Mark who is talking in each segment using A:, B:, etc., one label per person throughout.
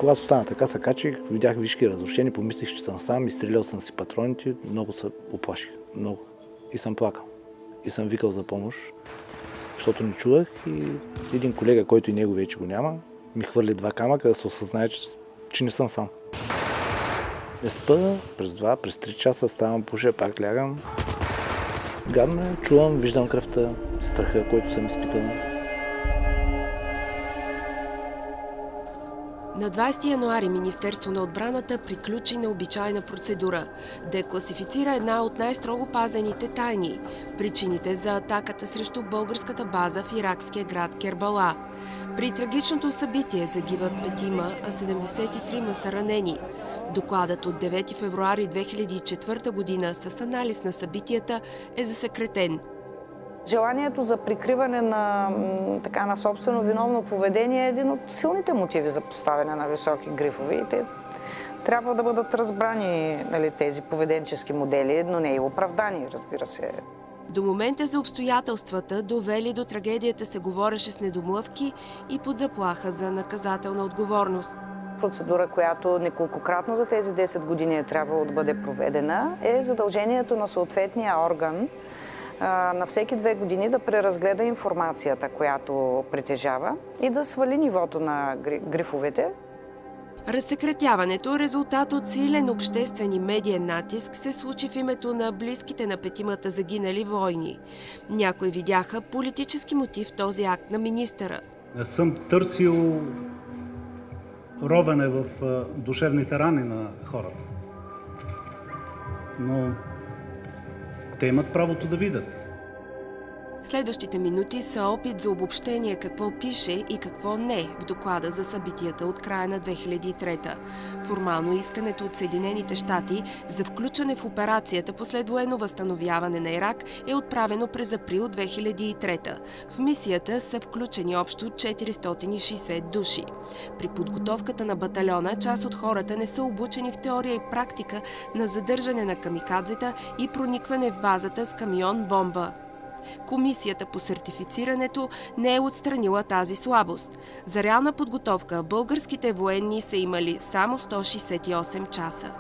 A: Когато стана така, се качих, видях вишки разрушени, помислих, че съм сам, изстрелял съм си патроните, много се оплаших, много. И съм плакал. И съм викал за помощ, защото не чувах и един колега, който и него вече го няма, ми хвърли 2 камъка да се осъзнае, че не съм сам. Не спа, през 3 часа ставам, пуша, пак лягам. Гадно е, чувам, виждам кръвта, страха, който съм изпитал.
B: На 20 януари Министерство на отбраната приключи необичайна процедура. Декласифицира една от най-строго пазените тайни – причините за атаката срещу българската база в иракския град Кербала. При трагичното събитие загиват 5, а 73 са ранени. Докладът от 9 февруари 2004 година с анализ на събитията е засекретен.
C: Желанието за прикриване на собствено виновно поведение е един от силните мотиви за поставяне на високи грифове. И те трябва да бъдат разбрани, тези поведенчески модели, но не и оправдани, разбира се.
B: До момента за обстоятелствата, довели до трагедията, се говореше с недомлъвки и под заплаха за наказателна отговорност.
C: Процедура, която неколкократно за тези 10 години е трябвало да бъде проведена, е задължението на съответния орган на всеки 2 години да преразгледа информацията, която притежава и да свали нивото на грифовете.
B: Разсекретяването, резултат от силен обществен и медиен натиск, се случи в името на близките на 5 загинали войни. Някои видяха политически мотив в този акт на министъра.
D: Не съм търсил ровене в душевните рани на хората, но те имат правото да видят.
B: Следващите минути са опит за обобщение какво пише и какво не в доклада за събитията от края на 2003. Формално искането от Съединените щати за включване в операцията по следвоенно възстановяване на Ирак е отправено през април 2003. В мисията са включени общо 460 души. При подготовката на батальона част от хората не са обучени в теория и практика на задържане на камикадзета и проникване в базата с камион-бомба. Комисията по сертифицирането не е отстранила тази слабост. За реална подготовка българските военни са имали само 168 часа.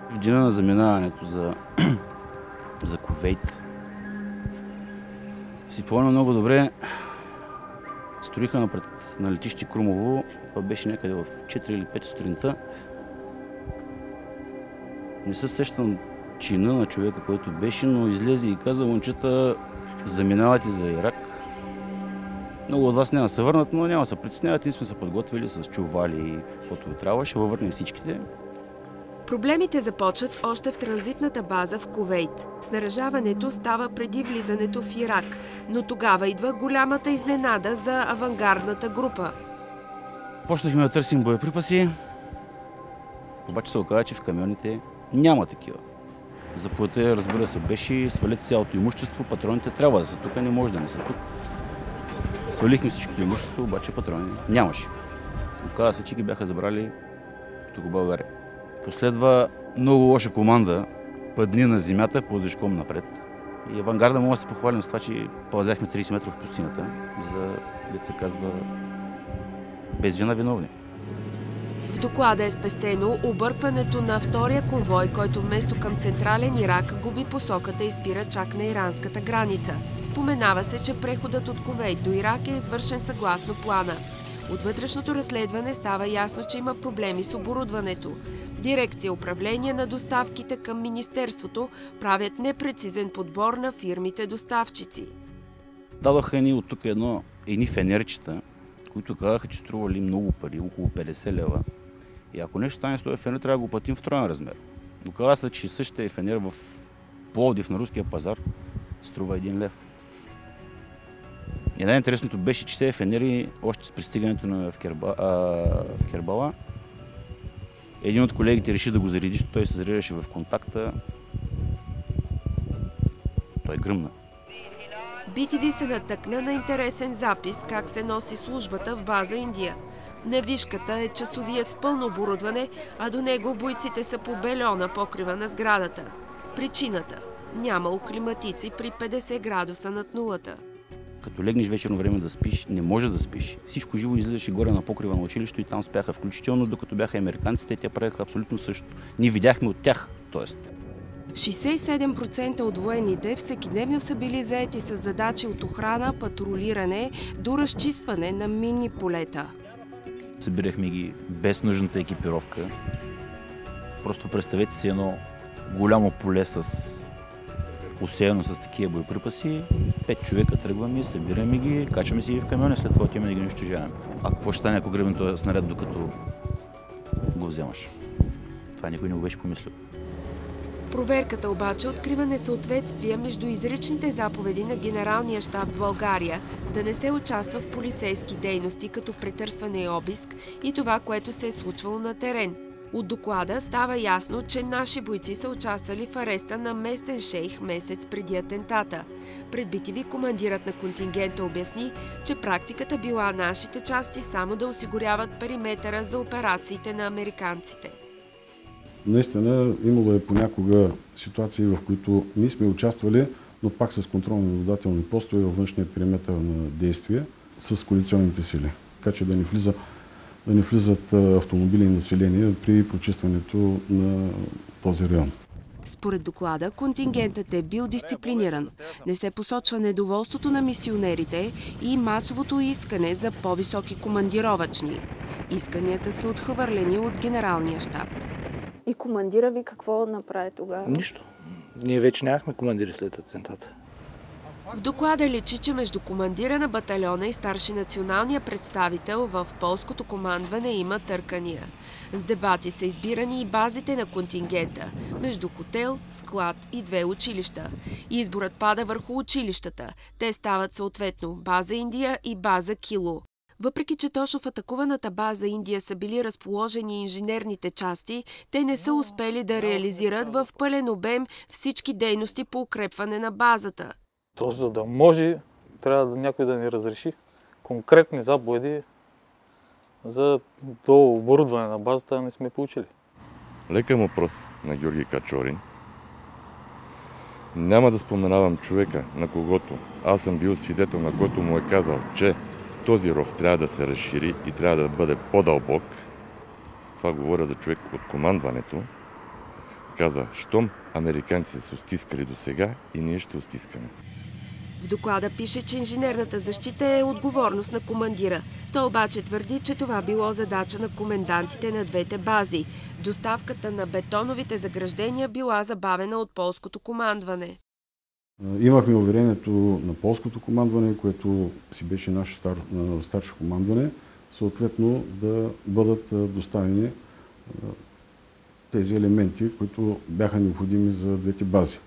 E: В деня на заминаването за Кувейт си помня много добре, строиха на летище Крумово, това беше някъде в 4 или 5 сутринта. Не се сещам чина на човека, който беше, но излезе и каза: момчета, заминавате за Ирак. Много от вас няма да се върнат, но няма да се притесняват. Ние сме се подготвили с чували и каквото трябва. Ще въвърнем всичките.
B: Проблемите започват още в транзитната база в Кувейт. Снаряжаването става преди влизането в Ирак, но тогава идва голямата изненада за авангардната група.
E: Почнахме да търсим боеприпаси, обаче се оказа, че в камионите няма такива. Заповедта, разбира се, беше: свалете цялото имущество, патроните трябва да са тук, не може да не са тук. Свалихме всичкото имущество, обаче патрони нямаше. Оказа се, че ги бяха забрали тук в България. Последва много лоша команда: падни на земята, ползишком напред. И авангарда може да се похвалим с това, че пълзяхме 30 метра в пустината, за да се казва без вина виновни.
B: В доклада е спестено объркването на втория конвой, който вместо към централен Ирак губи посоката и спира чак на иранската граница. Споменава се, че преходът от Кувейт до Ирак е извършен съгласно плана. От вътрешното разследване става ясно, че има проблеми с оборудването. Дирекция управление на доставките към Министерството правят непрецизен подбор на фирмите доставчици.
E: Дадоха едни от тук едни фенерчета, които казаха, че стрували много пари, около 50 лева. И ако нещо стане с този фенер, трябва да го платим в троен размер. Оказа се, че същия фенер в Пловдив на руския пазар струва 1 лев. И най-интересното беше, че тези фенери, още с пристигането в Кербала, един от колегите реши да го зареди, защото той се зареждаше в контакта. Той гръмна.
B: BTV се натъкна на интересен запис как се носи службата в база Индия. На вишката е часовият с пълно оборудване, а до него бойците са по бельона покрива на сградата. Причината – нямало климатици при 50 градуса над нулата.
E: Като легнеш вечерно време да спиш, не можеш да спиш. Всичко живо излизаше горе на покрива на училището и там спяха. Включително докато бяха американците, те правяха абсолютно също. Ние видяхме от тях, т.е.
B: 67% от военните всекидневно са били заети с задачи от охрана, патрулиране до разчистване на минни полета.
E: Събирахме ги без нужната екипировка. Просто представете си едно голямо поле усеяно с такива боеприпаси. 5 човека тръгваме, събираме ги, качваме си ги в камиони, след това отиваме да ги унищожаваме. А какво ще стане, ако гребем този снаряд, докато го вземаш? Това никой не го беше помислил.
B: Проверката обаче открива несъответствия между изричните заповеди на Генералния щаб в България да не се участва в полицейски дейности като претърсване и обиск и това, което се е случвало на терен. От доклада става ясно, че наши бойци са участвали в ареста на местен шейх месец преди атентата. Предбитиви командирът на контингента обясни, че практиката била нашите части само да осигуряват периметъра за операциите на американците.
F: Наистина имало е понякога ситуации, в които ние сме участвали, но пак с контролно-наблюдателни постове във външния периметър на действие с коалиционните сили. Така че да не влизат автомобили и население при прочистването на този район.
B: Според доклада, контингентът е бил дисциплиниран. Не се посочва недоволството на мисионерите и масовото искане за по-високи командировачни. Исканията са отхвърлени от Генералния щаб.
G: И командира ви какво направи тогава?
A: Нищо. Ние вече нямахме командири след атентата.
B: В доклада личи, че между командира на батальона и старши националния представител в полското командване има търкания. С дебати са избирани и базите на контингента между хотел, склад и 2 училища. Изборът пада върху училищата. Те стават съответно база Индия и база Кило. Въпреки че точно в атакуваната база Индия са били разположени инженерните части, те не са успели да реализират в пълен обем всички дейности по укрепване на базата.
H: То, за да може, трябва някой да ни разреши конкретни заповеди за до оборудване на базата, не сме получили.
I: Лекам въпрос на Георги Качорин. Няма да споменавам човека, на когото аз съм бил свидетел, на който му е казал, че този ров трябва да се разшири и трябва да бъде по-дълбок. Това говоря за човек от командването. Каза, щом американците са стискали до сега и ние ще стискаме.
B: В доклада пише, че инженерната защита е отговорност на командира. Той обаче твърди, че това било задача на комендантите на 2 бази. Доставката на бетоновите заграждения била забавена от полското командване.
F: Имахме уверението на полското командване, което си беше наше старшо командване, съответно да бъдат доставени тези елементи, които бяха необходими за 2 бази.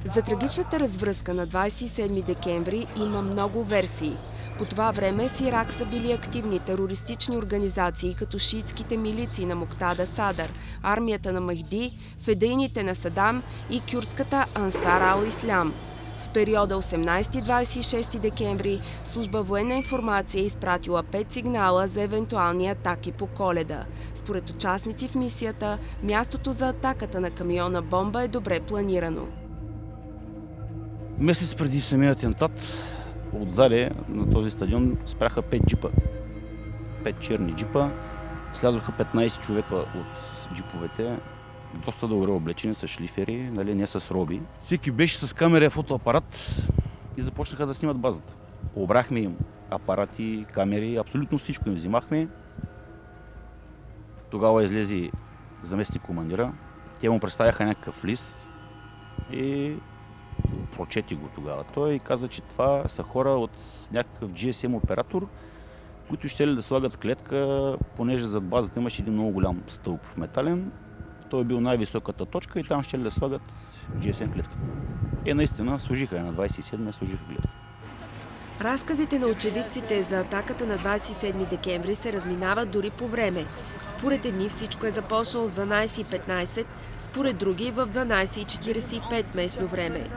B: За трагичната развръзка на 27 декември има много версии. По това време в Ирак са били активни терористични организации като шиитските милиции на Муктада Садър, армията на Махди, федейните на Садам и кюрдската Ансар ал-Ислям. В периода 18-26 декември служба военна информация е изпратила 5 сигнала за евентуални атаки по Коледа. Според участници в мисията, мястото за атаката на камиона бомба е добре планирано.
E: Месец преди самия атентат от зале на този стадион спряха 5 джипа. 5 черни джипа. Слязоха 15 човека от джиповете. Доста добре облечени с шлифери, нали, не с роби. Всеки беше с камера и фотоапарат и започнаха да снимат базата. Обрахме им апарати, камери, абсолютно всичко им взимахме. Тогава излезе заместник командира. Те му представяха някакъв лист и прочети го тогава. Той каза, че това са хора от някакъв GSM оператор, които ще ли да слагат клетка, понеже зад базата имаше един много голям стълб метален. Той е бил най-високата точка и там ще ли да слагат GSM клетката. Наистина служиха, на 27-я служиха клетка.
B: Разказите на очевидците за атаката на 27 декември се разминават дори по време. Според едни всичко е започнало в 12:15, според други в 12:45 местно време.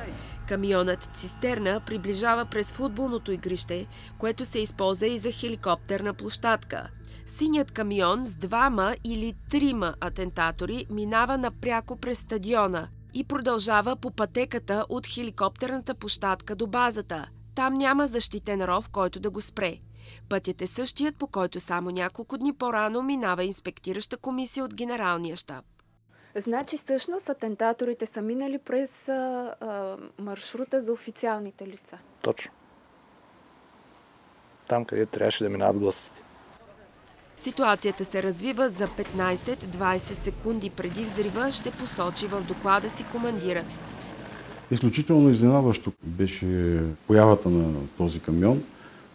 B: Камионът цистерна приближава през футболното игрище, което се използва и за хеликоптерна площадка. Синият камион с 2 или 3 атентатори минава напряко през стадиона и продължава по пътеката от хеликоптерната площадка до базата. Там няма защитен ров, който да го спре. Пътят е същият, по който само няколко дни по-рано минава инспектираща комисия от Генералния щаб.
G: Значи всъщност атентаторите са минали през маршрута за официалните лица.
A: Точно. Там, където трябваше да минават гостите.
B: Ситуацията се развива за 15-20 секунди преди взрива, ще посочи в доклада си командирът.
F: Изключително изненадващо беше появата на този камион,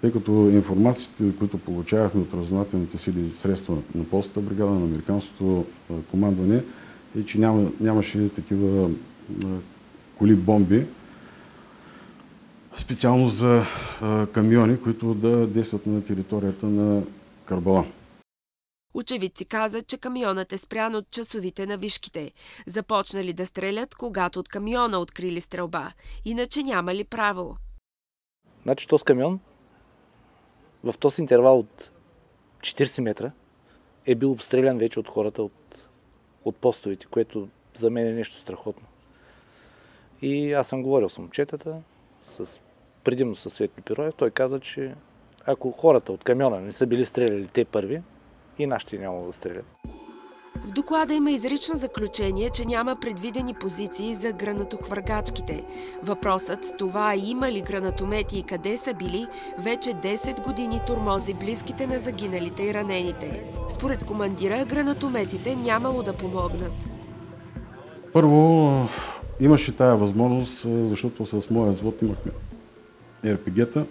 F: тъй като информациите, които получавахме от разузнавателните сили и средства на полската бригада, на американското командване, е, че нямаше такива коли-бомби, специално за камиони, които да действат на територията на Карбала.
B: Очевидци казат, че камионът е спрян от часовите на вишките. Започнали да стрелят, когато от камиона открили стрелба. Иначе нямали право.
A: Значи този камион в този интервал от 40 метра е бил обстрелян вече от хората от постовите, което за мен е нещо страхотно. И аз съм говорил с момчетата, предимно със Светли Пироев. Той каза, че ако хората от камиона не са били стреляли те първи, и нашите няма да стрелят.
B: В доклада има изрично заключение, че няма предвидени позиции за гранатохвъргачките. Въпросът с това има ли гранатомети и къде са били, вече 10 години тормози близките на загиналите и ранените. Според командира, гранатометите нямало да помогнат.
F: Първо, имаше тая възможност, защото с моя взвод имахме РПГ-та,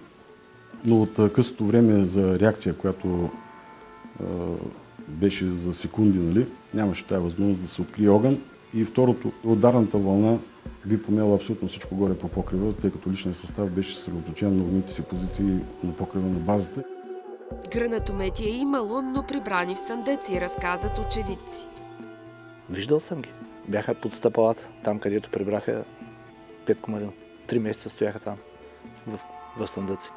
F: но от късото време за реакция, която беше за секунди, нали, нямаше тая възможност да се открие огън. И второто, ударната вълна би помела абсолютно всичко горе по покрива, тъй като личният състав беше съсредоточен на огните си позиции на покрива на базата.
B: Гранатомети е имало, но прибрани в Сандъци, разказат очевидци.
A: Виждал съм ги. Бяха под стъпалата, там където прибраха Петко Маринов. 3 месеца стояха там, в Сандъци.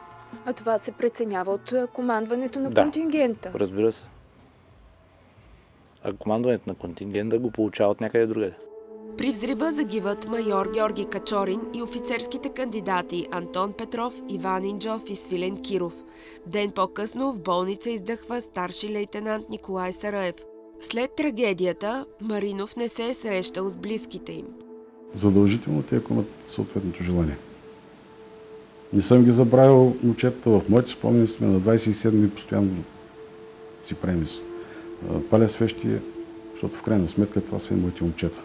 G: А това се преценява от командването на
A: Да,
G: контингента.
A: Разбира се. А командването на контингента го получава от някъде другаде.
B: При взрива загиват майор Георги Качорин и офицерските кандидати Антон Петров, Иван Инджов и Свилен Киров. Ден по-късно в болница издъхва старши лейтенант Николай Сараев. След трагедията Маринов не се е срещал с близките им.
F: Задължително те имат съответното желание. Не съм ги забравил момчетата, в моите спомени сме на 27-ми постоянно си правим паля свещи, защото в крайна сметка това са и моите момчета.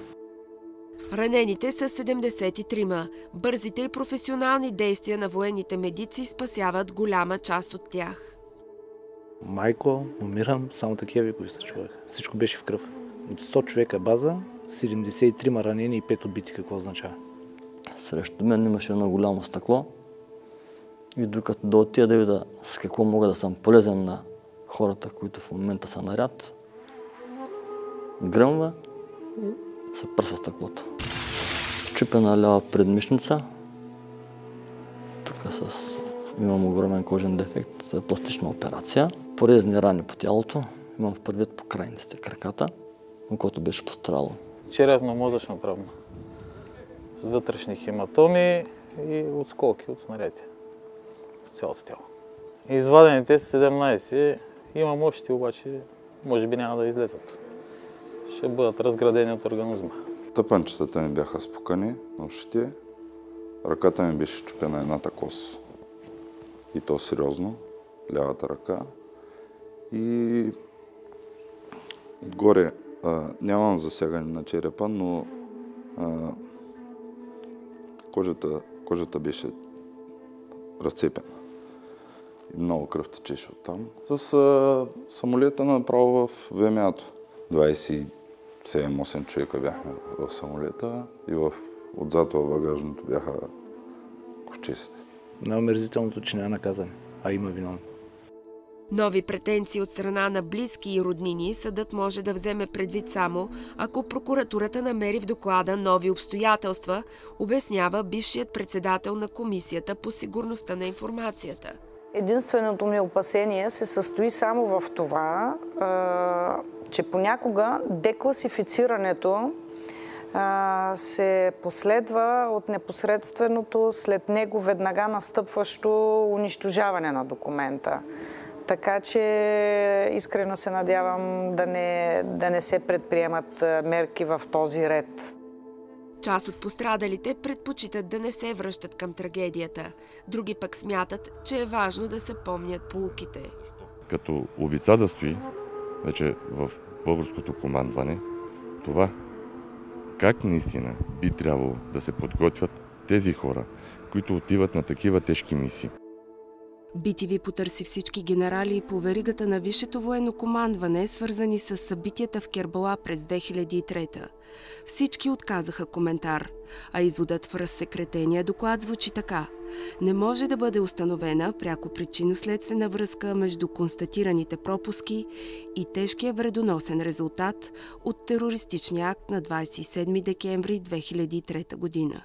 B: Ранените са 73-ма. Бързите и професионални действия на военните медици спасяват голяма част от тях.
A: Майко, умирам, само такива викови се чуваха. Всичко беше в кръв. От 100 човека база, 73 ранени и 5 убити. Какво означава?
J: Срещу мен имаше едно голямо стъкло и докато да отида да видя с какво мога да съм полезен на хората, които в момента са наряд, гръмва и се пръса стъклото. Чупена лява предмишница, тук имам огромен кожен дефект, пластична операция, порезни рани по тялото, имам в предвид по крайниците краката, окото беше пострадало.
H: Черепно-мозъчна травма с вътрешни хематоми и отскоки от снаряди по цялото тяло. Извадените са 17, имам още, обаче може би няма да излезат. Ще бъдат разградени от организма.
K: Тъпанчетата ми бяха спукани на ушите, ръката ми беше счупена едната кост. И то сериозно, лявата ръка. И отгоре нямам засягане на черепа, но кожата беше разцепена. И много кръв течеше оттам. С самолета направо в ВМА-то. 27-8 човека бяхме в самолета и отзад в багажното бяха ковчезите.
A: Най-омерзителното, че не е наказане, а има виновен.
B: Нови претенции от страна на близки и роднини съдът може да вземе предвид само, ако прокуратурата намери в доклада нови обстоятелства, обяснява бившият председател на Комисията по сигурността на информацията.
C: Единственото ми опасение се състои само в това, че понякога декласифицирането се последва от непосредственото след него веднага настъпващо унищожаване на документа. Така че искрено се надявам да не се предприемат мерки в този ред.
B: Част от пострадалите предпочитат да не се връщат към трагедията. Други пък смятат, че е важно да се помнят поуките.
I: Като обица да стои вече в българското командване, това как наистина би трябвало да се подготвят тези хора, които отиват на такива тежки мисии.
B: BTV потърси всички генерали по веригата на висшето военно командване, свързани с събитията в Кербала през 2003. Всички отказаха коментар, а изводът в разсекретения доклад звучи така. Не може да бъде установена пряко причинно-следствена връзка между констатираните пропуски и тежкия вредоносен резултат от терористичния акт на 27 декември 2003 година.